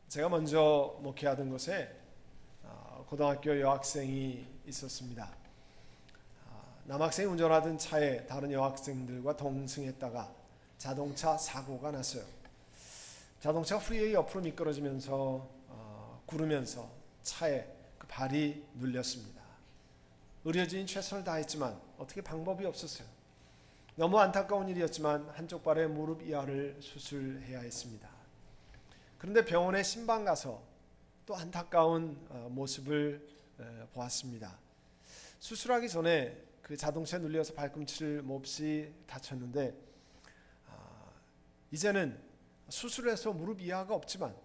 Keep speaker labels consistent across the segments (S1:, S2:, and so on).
S1: 제가 먼저 목회하던 곳에 고등학교 여학생이 있었습니다. 남학생이 운전하던 차에 다른 여학생들과 동승했다가 자동차 사고가 났어요. 자동차가 프리웨이 옆으로 미끄러지면서 구르면서 차에 그 발이 눌렸습니다. 의료진이 최선을 다했지만 어떻게 방법이 없었어요. 너무 안타까운 일이었지만 한쪽 발의 무릎 이하를 수술해야 했습니다. 그런데 병원에 신방 가서 또 안타까운 모습을 보았습니다. 수술하기 전에 그 자동차에 눌려서 발꿈치를 몹시 다쳤는데 이제는 수술해서 무릎 이하가 없지만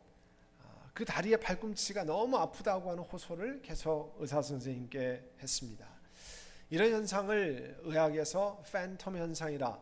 S1: 그 다리의 발꿈치가 너무 아프다고 하는 호소를 계속 의사 선생님께 했습니다. 이런 현상을 의학에서 팬텀 현상이라,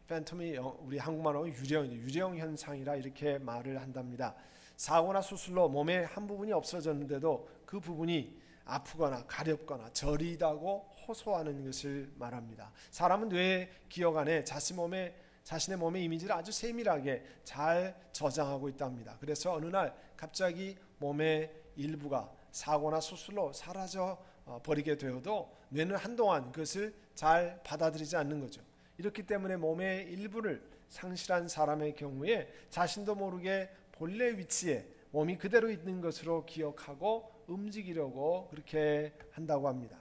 S1: 팬텀이 우리 한국말로 유령 현상이라 이렇게 말을 한답니다. 사고나 수술로 몸의 한 부분이 없어졌는데도 그 부분이 아프거나 가렵거나 저리다고 호소하는 것을 말합니다. 사람은 뇌의 기억 안에 자신의 몸의 이미지를 아주 세밀하게 잘 저장하고 있답니다. 그래서 어느 날 갑자기 몸의 일부가 사고나 수술로 사라져 버리게 되어도 뇌는 한동안 그것을 잘 받아들이지 않는 거죠. 이렇기 때문에 몸의 일부를 상실한 사람의 경우에 자신도 모르게 본래 위치에 몸이 그대로 있는 것으로 기억하고 움직이려고 그렇게 한다고 합니다.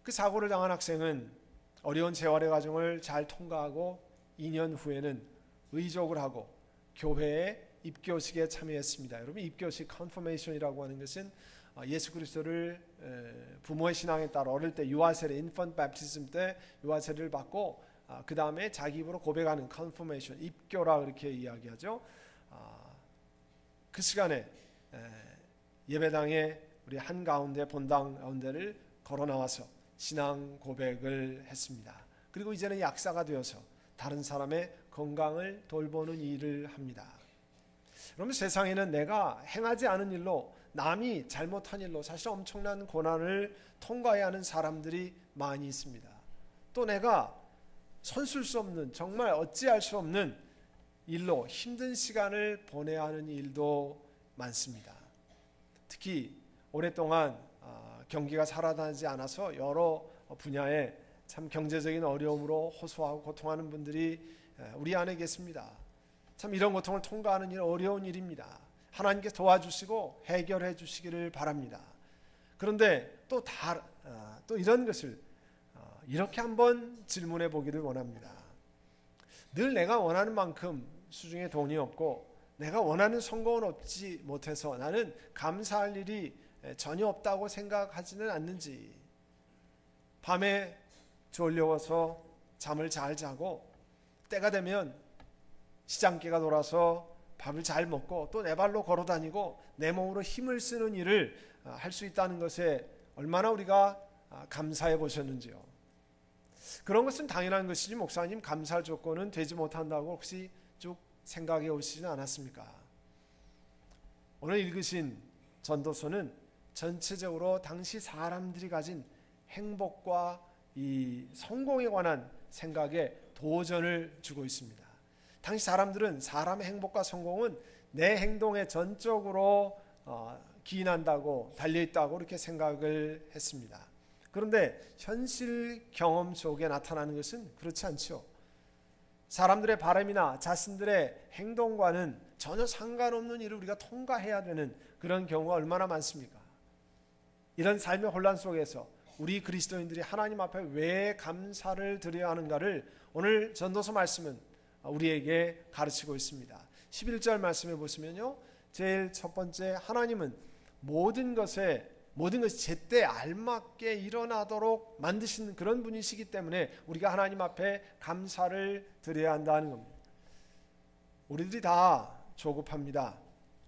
S1: 그 사고를 당한 학생은 어려운 재활의 과정을 잘 통과하고 2년 후에는 의족을 하고 교회에 입교식에 참여했습니다. 여러분, 입교식 컨퍼메이션이라고 하는 것은 예수 그리스도를 부모의 신앙에 따라 어릴 때 유아세례 인펀트 배프티즘 때 유아세례를 받고 그 다음에 자기 입으로 고백하는 컨퍼메이션 입교라 그렇게 이야기하죠. 그 시간에 예배당에 우리 한가운데 본당 가운데를 걸어 나와서 신앙 고백을 했습니다. 그리고 이제는 약사가 되어서 다른 사람의 건강을 돌보는 일을 합니다. 그러면 세상에는 내가 행하지 않은 일로 남이 잘못한 일로 사실 엄청난 고난을 통과해야 하는 사람들이 많이 있습니다. 또 내가 손쓸 수 없는 정말 어찌할 수 없는 일로 힘든 시간을 보내야 하는 일도 많습니다. 특히 오랫동안 경기가 살아나지 않아서 여러 분야에 참 경제적인 어려움으로 호소하고 고통하는 분들이 우리 안에 계십니다. 참 이런 고통을 통과하는 일 어려운 일입니다. 하나님께 도와주시고 해결해 주시기를 바랍니다. 그런데 또 이런 것을 이렇게 한번 질문해 보기를 원합니다. 늘 내가 원하는 만큼 수중에 돈이 없고 내가 원하는 성공을 얻지 못해서 나는 감사할 일이 전혀 없다고 생각하지는 않는지, 밤에 졸려워서 잠을 잘 자고 때가 되면 시장기가 돌아서 밥을 잘 먹고 또 내 발로 걸어 다니고 내 몸으로 힘을 쓰는 일을 할 수 있다는 것에 얼마나 우리가 감사해 보셨는지요. 그런 것은 당연한 것이지 목사님 감사할 조건은 되지 못한다고 혹시 쭉 생각해 오시지는 않았습니까? 오늘 읽으신 전도서는 전체적으로 당시 사람들이 가진 행복과 이 성공에 관한 생각에 도전을 주고 있습니다. 당시 사람들은 사람의 행복과 성공은 내 행동에 전적으로 기인한다고 달려있다고 이렇게 생각을 했습니다. 그런데 현실 경험 속에 나타나는 것은 그렇지 않죠. 사람들의 바람이나 자신들의 행동과는 전혀 상관없는 일을 우리가 통과해야 되는 그런 경우가 얼마나 많습니까? 이런 삶의 혼란 속에서 우리 그리스도인들이 하나님 앞에 왜 감사를 드려야 하는가를 오늘 전도서 말씀은 우리에게 가르치고 있습니다. 11절 말씀해 보시면요, 제일 첫 번째, 하나님은 모든 것이 제때 알맞게 일어나도록 만드신 그런 분이시기 때문에 우리가 하나님 앞에 감사를 드려야 한다는 겁니다. 우리들이 다 조급합니다.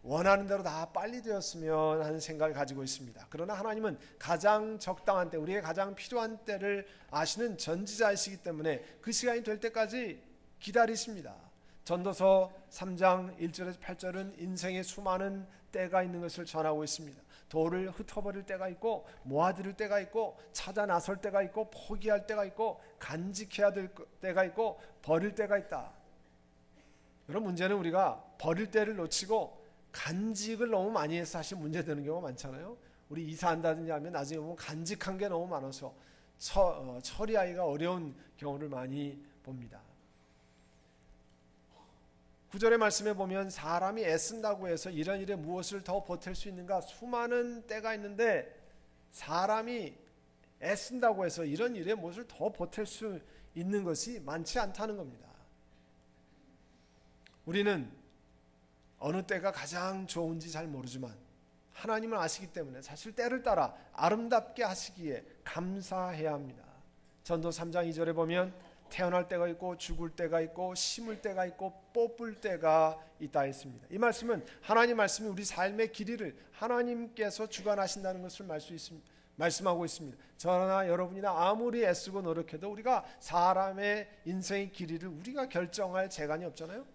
S1: 원하는 대로 다 빨리 되었으면 하는 생각을 가지고 있습니다. 그러나 하나님은 가장 적당한 때, 우리의 가장 필요한 때를 아시는 전지자이시기 때문에 그 시간이 될 때까지 기다리십니다. 전도서 3장 1절에서 8절은 인생의 수많은 때가 있는 것을 전하고 있습니다. 돌을 흩어버릴 때가 있고 모아들일 때가 있고 찾아 나설 때가 있고 포기할 때가 있고 간직해야 될 때가 있고 버릴 때가 있다. 여러분, 문제는 우리가 버릴 때를 놓치고 간직을 너무 많이 해서 사실 문제되는 경우가 많잖아요. 우리 이사한다든지 하면 나중에 보면 간직한 게 너무 많아서 처리하기가 어려운 경우를 많이 봅니다. 9절의 말씀에 보면 사람이 애쓴다고 해서 이런 일에 무엇을 더 보탤 수 있는가? 수많은 때가 있는데 사람이 애쓴다고 해서 이런 일에 무엇을 더 보탤 수 있는 것이 많지 않다는 겁니다. 우리는 어느 때가 가장 좋은지 잘 모르지만 하나님을 아시기 때문에 사실 때를 따라 아름답게 하시기에 감사해야 합니다. 전도 3장 2절에 보면 태어날 때가 있고 죽을 때가 있고 심을 때가 있고 뽑을 때가 있다 했습니다. 이 말씀은 하나님 말씀이 우리 삶의 길이를 하나님께서 주관하신다는 것을 말씀하고 있습니다. 저나 여러분이나 아무리 애쓰고 노력해도 우리가 사람의 인생의 길이를 우리가 결정할 재간이 없잖아요.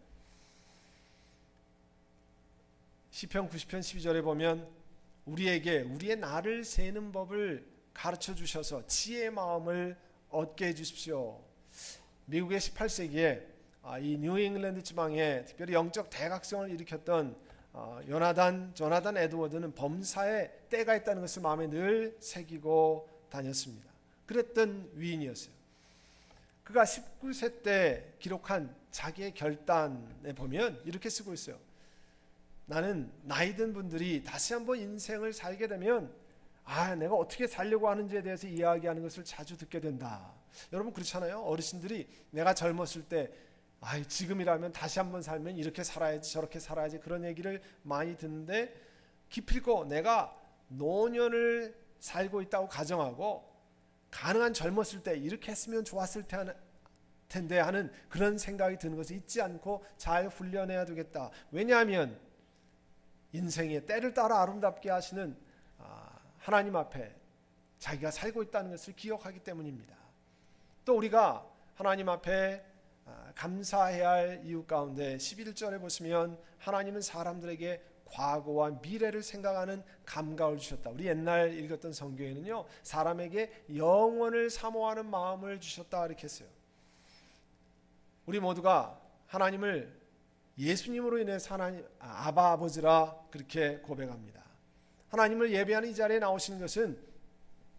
S1: 시편 90편 12절에 보면 우리에게 우리의 날을 세는 법을 가르쳐 주셔서 지혜의 마음을 얻게 해주십시오. 미국의 18세기에 이 뉴잉글랜드 지방에 특별히 영적 대각성을 일으켰던 조나단 에드워드는 범사에 때가 있다는 것을 마음에 늘 새기고 다녔습니다. 그랬던 위인이었어요. 그가 19세 때 기록한 자기의 결단에 보면 이렇게 쓰고 있어요. 나는 나이 든 분들이 다시 한번 인생을 살게 되면 내가 어떻게 살려고 하는지에 대해서 이야기하는 것을 자주 듣게 된다. 여러분 그렇잖아요. 어르신들이 내가 젊었을 때 지금이라면 다시 한번 살면 이렇게 살아야지 저렇게 살아야지 그런 얘기를 많이 듣는데 기필코 내가 노년을 살고 있다고 가정하고 가능한 젊었을 때 이렇게 했으면 좋았을 텐데 하는 그런 생각이 드는 것을 잊지 않고 잘 훈련해야 되겠다. 왜냐하면 인생의 때를 따라 아름답게 하시는 하나님 앞에 자기가 살고 있다는 것을 기억하기 때문입니다. 또 우리가 하나님 앞에 감사해야 할 이유 가운데 11절에 보시면 하나님은 사람들에게 과거와 미래를 생각하는 감각을 주셨다. 우리 옛날 읽었던 성경에는요, 사람에게 영원을 사모하는 마음을 주셨다 이렇게 했어요. 우리 모두가 하나님을 예수님으로 인해서 하나님 아바 아버지라 그렇게 고백합니다. 하나님을 예배하는 이 자리에 나오신 것은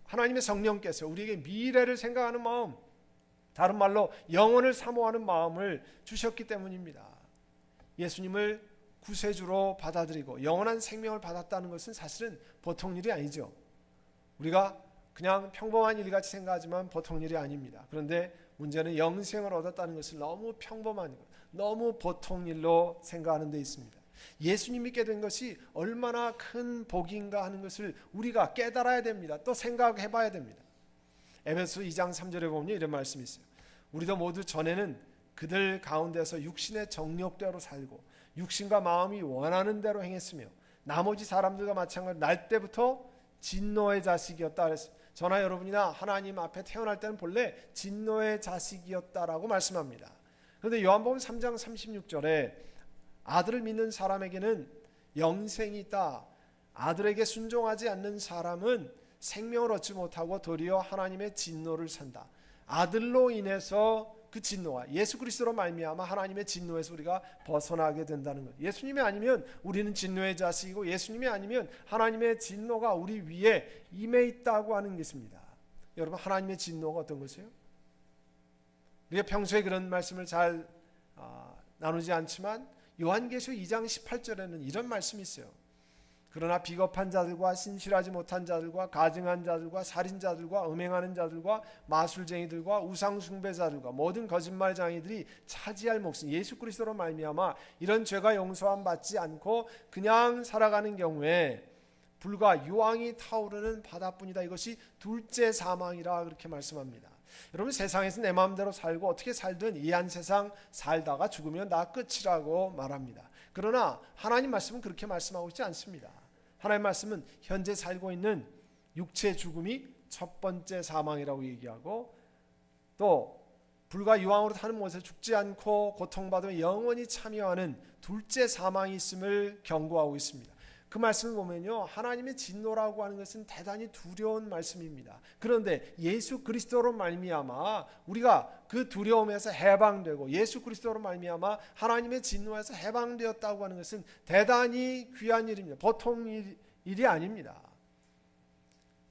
S1: 하나님의 성령께서 우리에게 미래를 생각하는 마음, 다른 말로 영혼을 사모하는 마음을 주셨기 때문입니다. 예수님을 구세주로 받아들이고 영원한 생명을 받았다는 것은 사실은 보통 일이 아니죠. 우리가 그냥 평범한 일같이 생각하지만 보통 일이 아닙니다. 그런데 문제는 영생을 얻었다는 것을 너무 평범한 것, 너무 보통 일로 생각하는 데 있습니다. 예수님 믿게 된 것이 얼마나 큰 복인가 하는 것을 우리가 깨달아야 됩니다. 또 생각해 봐야 됩니다. 에베소 2장 3절에 보면 이런 말씀이 있어요. 우리도 모두 전에는 그들 가운데서 육신의 정욕대로 살고 육신과 마음이 원하는 대로 행했으며 나머지 사람들과 마찬가지로 날 때부터 진노의 자식이었다 그랬어요. 저나 여러분이나 하나님 앞에 태어날 때는 본래 진노의 자식이었다라고 말씀합니다. 그런데 요한복음 3장 36절에 아들을 믿는 사람에게는 영생이 있다. 아들에게 순종하지 않는 사람은 생명을 얻지 못하고 도리어 하나님의 진노를 산다. 아들로 인해서 그 진노와 예수 그리스도로 말미암아 하나님의 진노에서 우리가 벗어나게 된다는 것. 예수님이 아니면 우리는 진노의 자식이고 예수님이 아니면 하나님의 진노가 우리 위에 임해 있다고 하는 것입니다. 여러분 하나님의 진노가 어떤 것이에요? 우리가 평소에 그런 말씀을 잘 나누지 않지만 요한계시록 2장 18절에는 이런 말씀이 있어요. 그러나 비겁한 자들과 신실하지 못한 자들과 가증한 자들과 살인자들과 음행하는 자들과 마술쟁이들과 우상숭배자들과 모든 거짓말장이들이 차지할 몫은 예수 그리스도로 말미암아 이런 죄가 용서함 받지 않고 그냥 살아가는 경우에 불과 유황이 타오르는 바다뿐이다. 이것이 둘째 사망이라 그렇게 말씀합니다. 여러분 세상에서 내 마음대로 살고 어떻게 살든 이 한 세상 살다가 죽으면 다 끝이라고 말합니다. 그러나 하나님 말씀은 그렇게 말씀하고 있지 않습니다. 하나님 말씀은 현재 살고 있는 육체의 죽음이 첫 번째 사망이라고 얘기하고 또 불과 유황으로 타는 못에 죽지 않고 고통받으며 영원히 참여하는 둘째 사망이 있음을 경고하고 있습니다. 그 말씀을 보면요, 하나님의 진노라고 하는 것은 대단히 두려운 말씀입니다. 그런데 예수 그리스도로 말미암아 우리가 그 두려움에서 해방되고 예수 그리스도로 말미암아 하나님의 진노에서 해방되었다고 하는 것은 대단히 귀한 일입니다. 보통 일이 아닙니다.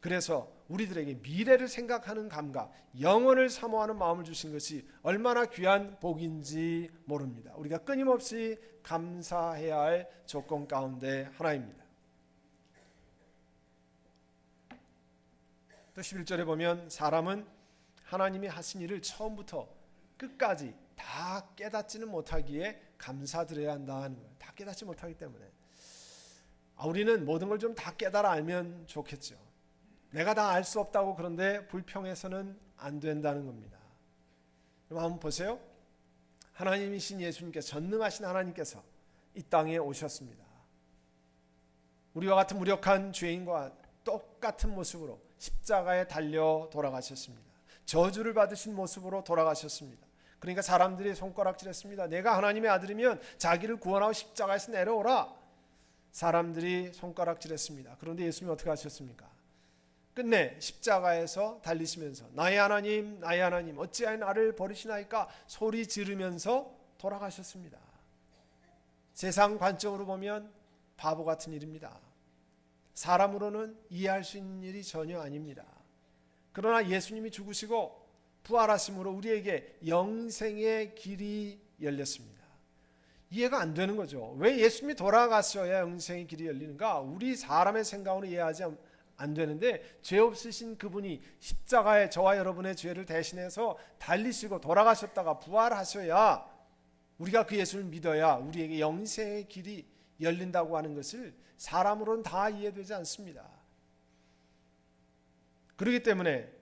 S1: 그래서 우리들에게 미래를 생각하는 감각, 영혼을 사모하는 마음을 주신 것이 얼마나 귀한 복인지 모릅니다. 우리가 끊임없이 감사해야 할 조건 가운데 하나입니다. 또 11절에 보면 사람은 하나님이 하신 일을 처음부터 끝까지 다 깨닫지는 못하기에 감사드려야 한다는 거예요. 다 깨닫지 못하기 때문에. 우리는 모든 걸 좀 다 깨달아 알면 좋겠죠. 내가 다 알 수 없다고 그런데 불평해서는 안 된다는 겁니다. 여러분 한번 보세요. 하나님이신 예수님께서, 전능하신 하나님께서 이 땅에 오셨습니다. 우리와 같은 무력한 죄인과 똑같은 모습으로 십자가에 달려 돌아가셨습니다. 저주를 받으신 모습으로 돌아가셨습니다. 그러니까 사람들이 손가락질했습니다. 내가 하나님의 아들이면 자기를 구원하고 십자가에서 내려오라. 사람들이 손가락질했습니다. 그런데 예수님이 어떻게 하셨습니까? 끝내 십자가에서 달리시면서 나의 하나님 나의 하나님 어찌하여 나를 버리시나이까 소리 지르면서 돌아가셨습니다. 세상 관점으로 보면 바보 같은 일입니다. 사람으로는 이해할 수 있는 일이 전혀 아닙니다. 그러나 예수님이 죽으시고 부활하심으로 우리에게 영생의 길이 열렸습니다. 이해가 안 되는 거죠. 왜 예수님이 돌아가셔야 영생의 길이 열리는가? 우리 사람의 생각으로 이해하지 안 되는데, 죄 없으신 그분이 십자가에 저와 여러분의 죄를 대신해서 달리시고 돌아가셨다가 부활하셔야 우리가 그 예수를 믿어야 우리에게 영생의 길이 열린다고 하는 것을 사람으로는 다 이해되지 않습니다. 그렇기 때문에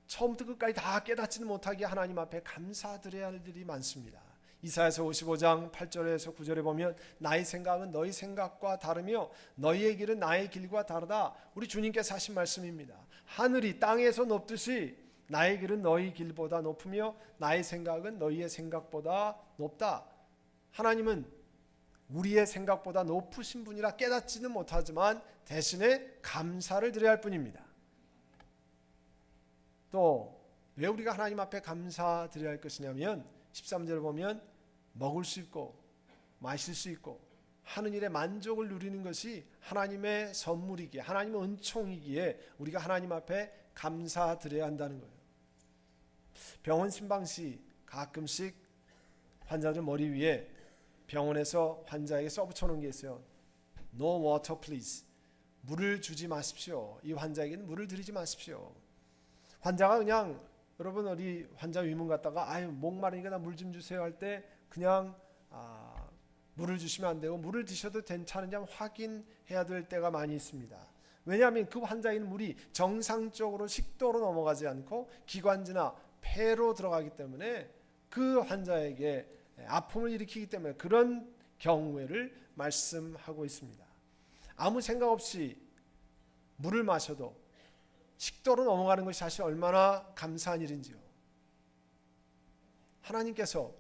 S1: 처음부터 끝까지 다 깨닫지는 못하게 하나님 앞에 감사드려야 할 일이 많습니다. 이사야서 55장 8절에서 9절에 보면 나의 생각은 너희 생각과 다르며 너희의 길은 나의 길과 다르다. 우리 주님께서 하신 말씀입니다. 하늘이 땅에서 높듯이 나의 길은 너희 길보다 높으며 나의 생각은 너희의 생각보다 높다. 하나님은 우리의 생각보다 높으신 분이라 깨닫지는 못하지만 대신에 감사를 드려야 할 뿐입니다. 또 왜 우리가 하나님 앞에 감사드려야 할 것이냐면 13절을 보면 먹을 수 있고 마실 수 있고 하는 일에 만족을 누리는 것이 하나님의 선물이기에 하나님의 은총이기에 우리가 하나님 앞에 감사드려야 한다는 거예요. 병원 신방시 가끔씩 환자들 머리 위에 병원에서 환자에게 써붙여 놓은 게 있어요. No water please. 물을 주지 마십시오. 이 환자에게는 물을 드리지 마십시오. 환자가 그냥 여러분 우리 환자 위문 갔다가 아유 목마르니까 나 물 좀 주세요 할 때 그냥 물을 주시면 안 되고 물을 드셔도 괜찮은지 확인해야 될 때가 많이 있습니다. 왜냐하면 그 환자에게는 물이 정상적으로 식도로 넘어가지 않고 기관지나 폐로 들어가기 때문에 그 환자에게 아픔을 일으키기 때문에 그런 경우를 말씀하고 있습니다. 아무 생각 없이 물을 마셔도 식도로 넘어가는 것이 사실 얼마나 감사한 일인지요. 하나님께서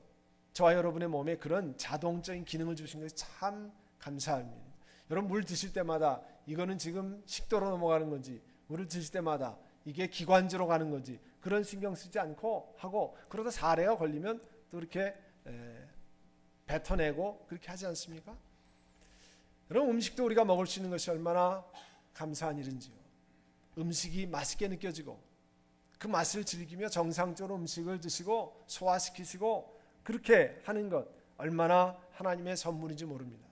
S1: 저와 여러분의 몸에 그런 자동적인 기능을 주신 것이 참 감사합니다. 여러분 물 드실 때마다 이거는 지금 식도로 넘어가는 건지 물을 드실 때마다 이게 기관지로 가는 건지 그런 신경 쓰지 않고 하고 그러다 사례가 걸리면 또 이렇게 뱉어내고 그렇게 하지 않습니까? 여러분 음식도 우리가 먹을 수 있는 것이 얼마나 감사한 일인지요. 음식이 맛있게 느껴지고 그 맛을 즐기며 정상적으로 음식을 드시고 소화시키시고 그렇게 하는 것 얼마나 하나님의 선물인지 모릅니다.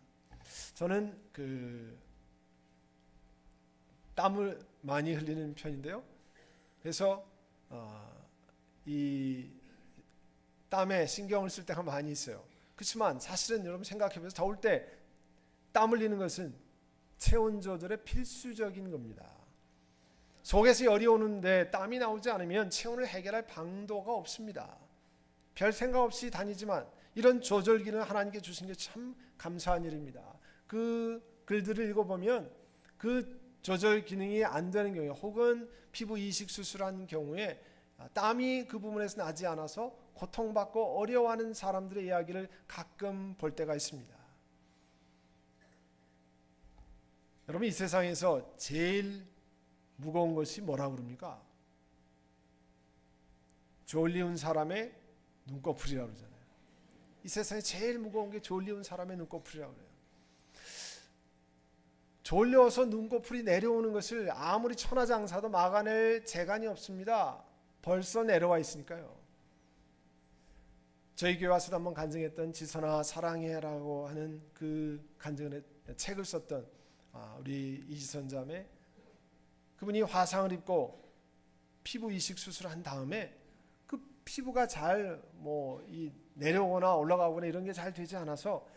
S1: 저는 땀을 많이 흘리는 편인데요. 그래서 이 땀에 신경을 쓸 때가 많이 있어요. 그렇지만 사실은 여러분 생각해보세요. 더울 때 땀 흘리는 것은 체온 조절의 필수적인 겁니다. 속에서 열이 오는데 땀이 나오지 않으면 체온을 해결할 방도가 없습니다. 별 생각 없이 다니지만 이런 조절기는 하나님께 주신 게 참 감사한 일입니다. 그 글들을 읽어보면 그 조절 기능이 안 되는 경우에 혹은 피부 이식 수술한 경우에 땀이 그 부분에서 나지 않아서 고통받고 어려워하는 사람들의 이야기를 가끔 볼 때가 있습니다. 여러분, 이 세상에서 제일 무거운 것이 뭐라고 그럽니까? 졸리운 사람의 눈꺼풀이라고 그러잖아요. 이 세상에 제일 무거운 게 졸리운 사람의 눈꺼풀이라고 그래요. 졸려서 눈꺼풀이 내려오는 것을 아무리 천하장사도 막아낼 재간이 없습니다. 벌써 내려와 있으니까요. 저희 교회 와서도 한번 간증했던 지선아 사랑해라고 하는 그 간증의 책을 썼던 우리 이지선 자매, 그분이 화상을 입고 피부 이식 수술을 한 다음에 그 피부가 잘 내려오거나 올라가거나 이런 게 잘 되지 않아서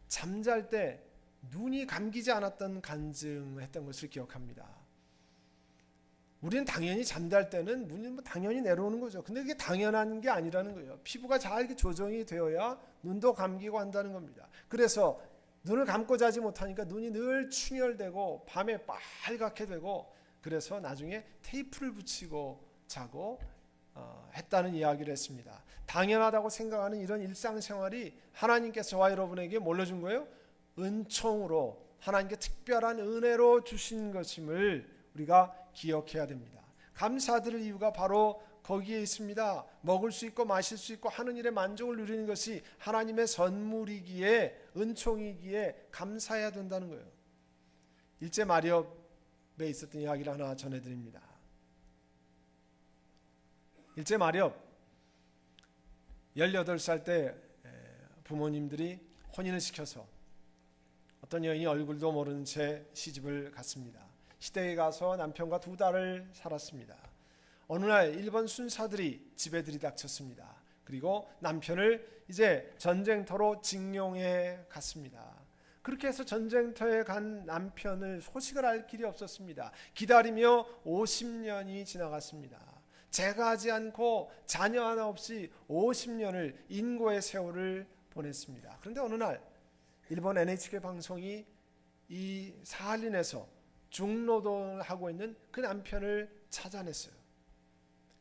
S1: 잠잘 때 눈이 감기지 않았던 간증을 했던 것을 기억합니다. 우리는 당연히 잠잘 때는 눈이 당연히 내려오는 거죠. 근데 그게 당연한 게 아니라는 거예요. 피부가 잘 이렇게 조정이 되어야 눈도 감기고 한다는 겁니다. 그래서 눈을 감고 자지 못하니까 눈이 늘 충혈되고 밤에 빨갛게 되고, 그래서 나중에 테이프를 붙이고 자고 했다는 이야기를 했습니다. 당연하다고 생각하는 이런 일상생활이 하나님께서 저와 여러분에게 뭘로 준 거예요? 은총으로, 하나님께 특별한 은혜로 주신 것임을 우리가 기억해야 됩니다. 감사드릴 이유가 바로 거기에 있습니다. 먹을 수 있고 마실 수 있고 하는 일에 만족을 누리는 것이 하나님의 선물이기에, 은총이기에 감사해야 된다는 거예요. 일제 마렵에 있었던 이야기를 하나 전해드립니다. 일제 마렵 18살 때 부모님들이 혼인을 시켜서 어떤 여인이 얼굴도 모르는 채 시집을 갔습니다. 시댁에 가서 남편과 2달을 살았습니다. 어느 날 일본 순사들이 집에 들이닥쳤습니다. 그리고 남편을 이제 전쟁터로 징용해 갔습니다. 그렇게 해서 전쟁터에 간 남편을 소식을 알 길이 없었습니다. 기다리며 50년이 지나갔습니다. 재가하지 않고 자녀 하나 없이 50년을 인고의 세월을 보냈습니다. 그런데 어느 날 일본 NHK 방송이 이 사할린에서 중노동을 하고 있는 그 남편을 찾아냈어요.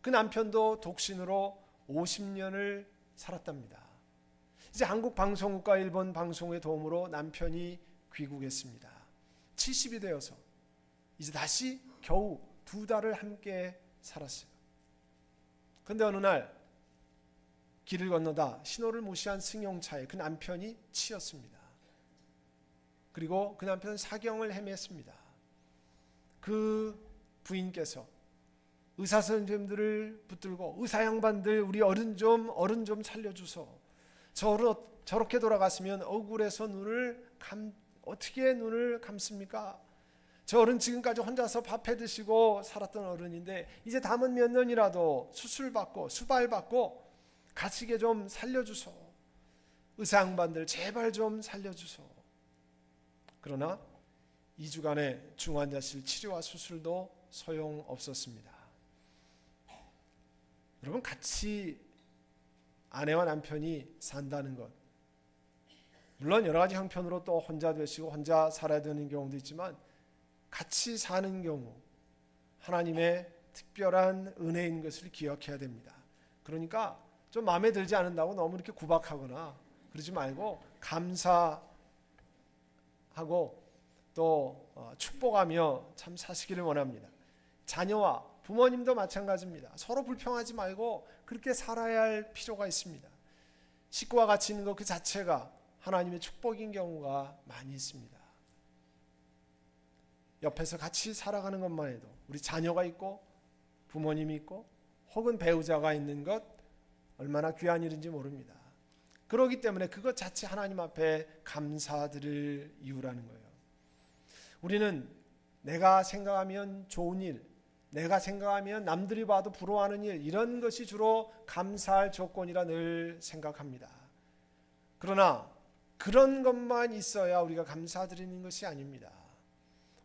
S1: 그 남편도 독신으로 50년을 살았답니다. 이제 한국 방송국과 일본 방송의 도움으로 남편이 귀국했습니다. 70이 되어서 이제 다시 겨우 2달을 함께 살았어요. 그런데 어느 날 길을 건너다 신호를 무시한 승용차에 그 남편이 치였습니다. 그리고 그 남편은 사경을 헤맸습니다. 그 부인께서 의사 선생님들을 붙들고, 의사 양반들 우리 어른 좀 살려주소. 저렇게 돌아갔으면 억울해서 어떻게 눈을 감습니까? 저 어른 지금까지 혼자서 밥 해드시고 살았던 어른인데 이제 남은 몇 년이라도 수술받고 수발받고 가시게 좀 살려주소. 의사 양반들 제발 좀 살려주소. 그러나 2주간의 중환자실 치료와 수술도 소용없었습니다. 여러분, 같이 아내와 남편이 산다는 것, 물론 여러 가지 형편으로 또 혼자 되시고 혼자 살아야 되는 경우도 있지만 같이 사는 경우 하나님의 특별한 은혜인 것을 기억해야 됩니다. 그러니까 좀 마음에 들지 않는다고 너무 이렇게 구박하거나 그러지 말고 감사하고 또 축복하며 참 사시기를 원합니다. 자녀와 부모님도 마찬가지입니다. 서로 불평하지 말고 그렇게 살아야 할 필요가 있습니다. 식구와 같이 있는 것 그 자체가 하나님의 축복인 경우가 많이 있습니다. 옆에서 같이 살아가는 것만 해도, 우리 자녀가 있고 부모님이 있고 혹은 배우자가 있는 것 얼마나 귀한 일인지 모릅니다. 그렇기 때문에 그것 자체 하나님 앞에 감사드릴 이유라는 거예요. 우리는 내가 생각하면 좋은 일, 내가 생각하면 남들이 봐도 부러워하는 일, 이런 것이 주로 감사할 조건이라 늘 생각합니다. 그러나 그런 것만 있어야 우리가 감사드리는 것이 아닙니다.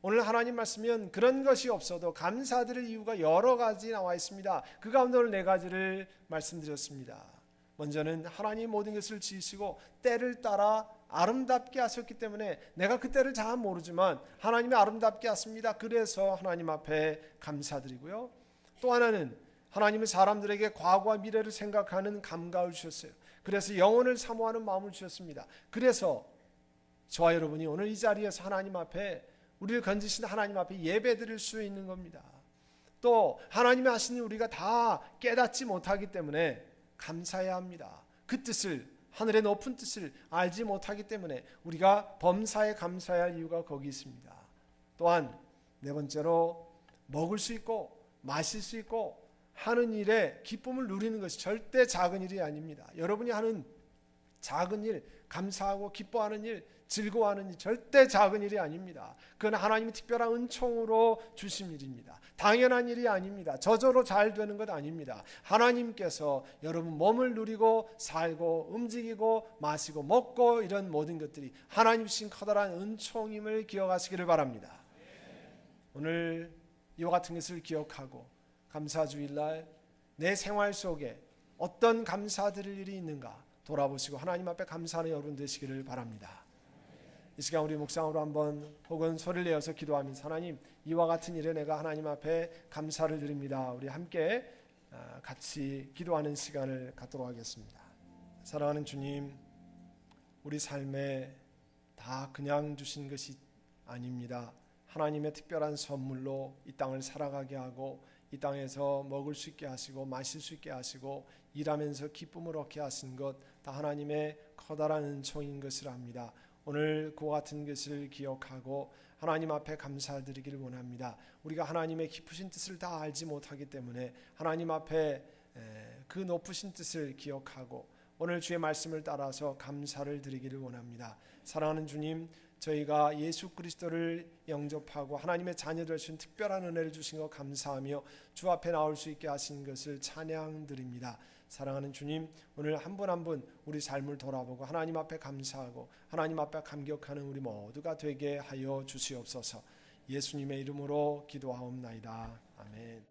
S1: 오늘 하나님 말씀은 그런 것이 없어도 감사드릴 이유가 여러 가지 나와 있습니다. 그 가운데 오늘 4가지를 말씀드렸습니다. 먼저는 하나님 모든 것을 지으시고 때를 따라 아름답게 하셨기 때문에 내가 그 때를 잘 모르지만 하나님이 아름답게 하십니다. 그래서 하나님 앞에 감사드리고요. 또 하나는 하나님은 사람들에게 과거와 미래를 생각하는 감각을 주셨어요. 그래서 영혼을 사모하는 마음을 주셨습니다. 그래서 저와 여러분이 오늘 이 자리에서 하나님 앞에 우리를 건지신 하나님 앞에 예배드릴 수 있는 겁니다. 또 하나님이 하신 일 우리가 다 깨닫지 못하기 때문에 감사해야 합니다. 그 뜻을, 하늘의 높은 뜻을 알지 못하기 때문에 우리가 범사에 감사해야 할 이유가 거기 있습니다. 또한 네 번째로 먹을 수 있고 마실 수 있고 하는 일에 기쁨을 누리는 것이 절대 작은 일이 아닙니다. 여러분이 하는 작은 일, 감사하고 기뻐하는 일, 즐거워하는 일 절대 작은 일이 아닙니다. 그건 하나님이 특별한 은총으로 주신 일입니다. 당연한 일이 아닙니다. 저절로 잘 되는 것 아닙니다. 하나님께서 여러분 몸을 누리고 살고 움직이고 마시고 먹고 이런 모든 것들이 하나님 주신 커다란 은총임을 기억하시기를 바랍니다. 오늘 이와 같은 것을 기억하고 감사주일날 내 생활 속에 어떤 감사드릴 일이 있는가 돌아보시고 하나님 앞에 감사하는 여러분 되시기를 바랍니다. 이 시간 우리 묵상으로 한번 혹은 소리를 내어서 기도하면서 하나님 이와 같은 일에 내가 하나님 앞에 감사를 드립니다. 우리 함께 같이 기도하는 시간을 갖도록 하겠습니다. 사랑하는 주님, 우리 삶에 다 그냥 주신 것이 아닙니다. 하나님의 특별한 선물로 이 땅을 살아가게 하고 이 땅에서 먹을 수 있게 하시고 마실 수 있게 하시고 일하면서 기쁨을 얻게 하신 것 다 하나님의 커다란 은총인 것을 압니다. 오늘 그와 같은 것을 기억하고 하나님 앞에 감사드리기를 원합니다. 우리가 하나님의 깊으신 뜻을 다 알지 못하기 때문에 하나님 앞에 그 높으신 뜻을 기억하고 오늘 주의 말씀을 따라서 감사를 드리기를 원합니다. 사랑하는 주님, 저희가 예수 그리스도를 영접하고 하나님의 자녀 될 수 있는 특별한 은혜를 주신 것 감사하며 주 앞에 나올 수 있게 하신 것을 찬양드립니다. 사랑하는 주님, 오늘 한 분 한 분 우리 삶을 돌아보고 하나님 앞에 감사하고 하나님 앞에 감격하는 우리 모두가 되게 하여 주시옵소서. 예수님의 이름으로 기도하옵나이다. 아멘.